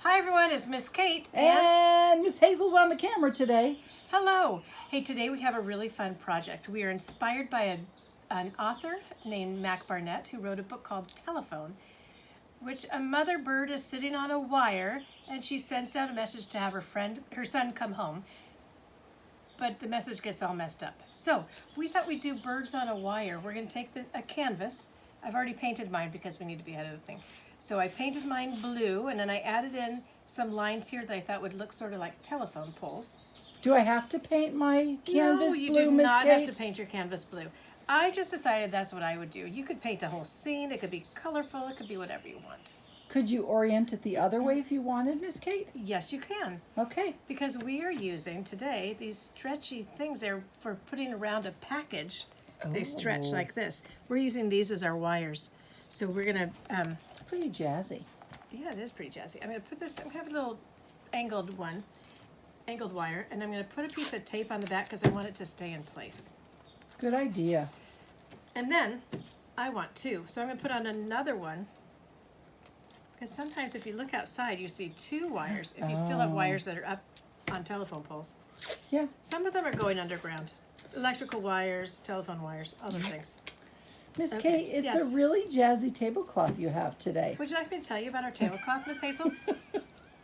Hi everyone, it's Miss Kate and Miss Hazel's on the camera today. Hello. Hey, today we have a really fun project. We are inspired by an author named Mac Barnett who wrote a book called Telephone, which a mother bird is sitting on a wire and she sends down a message to have her son come home. But the message gets all messed up. So we thought we'd do birds on a wire. We're going to take a canvas. I've already painted mine because we need to be ahead of the thing. So I painted mine blue, and then I added in some lines here that I thought would look sort of like telephone poles. Do I have to paint my canvas blue, Miss Kate? No, you do not have to paint your canvas blue. I just decided that's what I would do. You could paint a whole scene. It could be colorful. It could be whatever you want. Could you orient it the other way if you wanted, Miss Kate? Yes, you can. Okay. Because we are using today these stretchy things there for putting around a package. Oh. They stretch like this. We're using these as our wires. So we're going to... it's pretty jazzy. Yeah, it is pretty jazzy. I'm going to put this... I'm going to have a little angled wire, and I'm going to put a piece of tape on the back because I want it to stay in place. Good idea. And then I want two. So I'm going to put on another one. Because sometimes if you look outside, you see two wires. If you still have wires that are up on telephone poles. Yeah. Some of them are going underground. Electrical wires, telephone wires, other things. Miss Kate, it's a really jazzy tablecloth you have today. Would you like me to tell you about our tablecloth, Miss Hazel?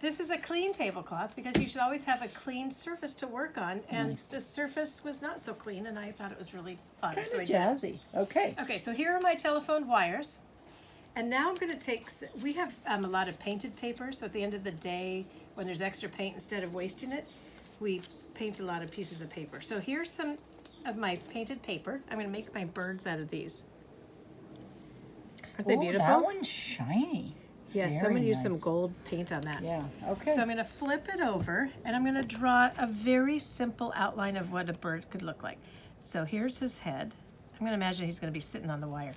This is a clean tablecloth because you should always have a clean surface to work on. And the surface was not so clean, and I thought it was really fun. It's kind of jazzy. Okay. Okay, so here are my telephone wires. And now I'm going to take, we have a lot of painted paper, so at the end of the day, when there's extra paint, instead of wasting it, we paint a lot of pieces of paper. So here's some of my painted paper. I'm going to make my birds out of these. Aren't they beautiful? That one's shiny. Yes, I'm going to use some gold paint on that. Yeah, okay. So I'm going to flip it over, and I'm going to draw a very simple outline of what a bird could look like. So here's his head. I'm going to imagine he's going to be sitting on the wire.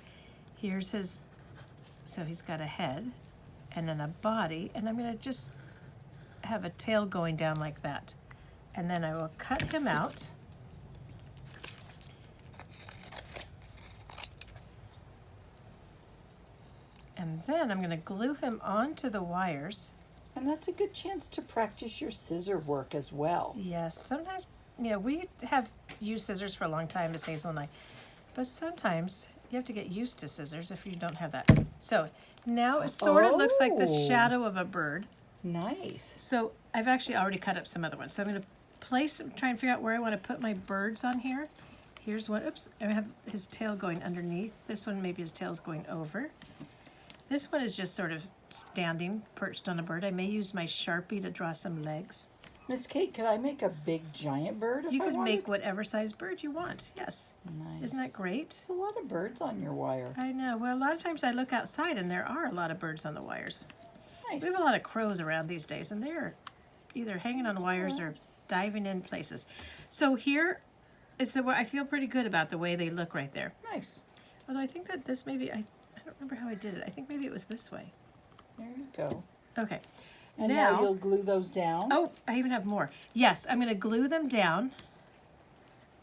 Here's his... So he's got a head and then a body, and I'm going to just have a tail going down like that. And then I will cut him out. And then I'm going to glue him onto the wires. And that's a good chance to practice your scissor work as well. Yes, sometimes, we have used scissors for a long time, Miss Hazel and I, but sometimes you have to get used to scissors if you don't have that. So now it sort of looks like the shadow of a bird. Nice. So I've actually already cut up some other ones. So I'm going to try and figure out where I want to put my birds on here. Here's one. Oops, I have his tail going underneath. This one, maybe his tail's going over. This one is just sort of standing, perched on a bird. I may use my Sharpie to draw some legs. Miss Kate, could I make a big giant bird if you I could wanted? make whatever size bird you want, yes. Nice. Isn't that great? There's a lot of birds on your wire. I know. Well, a lot of times I look outside and there are a lot of birds on the wires. Nice. We have a lot of crows around these days, and they're either hanging on wires or diving in places. So here is what I feel pretty good about the way they look right there. Nice. Although I think that this maybe, I don't remember how I did it. I think maybe it was this way. There you go. Okay. And now you'll glue those down. Oh, I even have more. Yes, I'm going to glue them down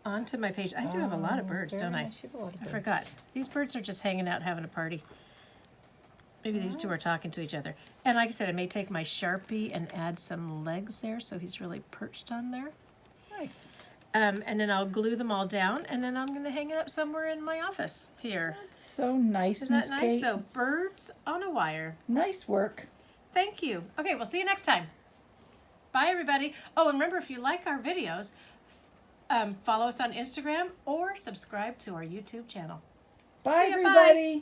onto my page. I do have a lot of birds, don't I? Nice. You have a lot of birds. I forgot. These birds are just hanging out having a party. Maybe these two are talking to each other. And like I said, I may take my Sharpie and add some legs there so he's really perched on there. Nice. And then I'll glue them all down, and then I'm going to hang it up somewhere in my office here. That's so nice, Isn't Miss that nice? Kate? So birds on a wire. Nice work. Thank you. Okay, we'll see you next time. Bye, everybody. Oh, and remember, if you like our videos, follow us on Instagram or subscribe to our YouTube channel. Bye, See ya, everybody. bye.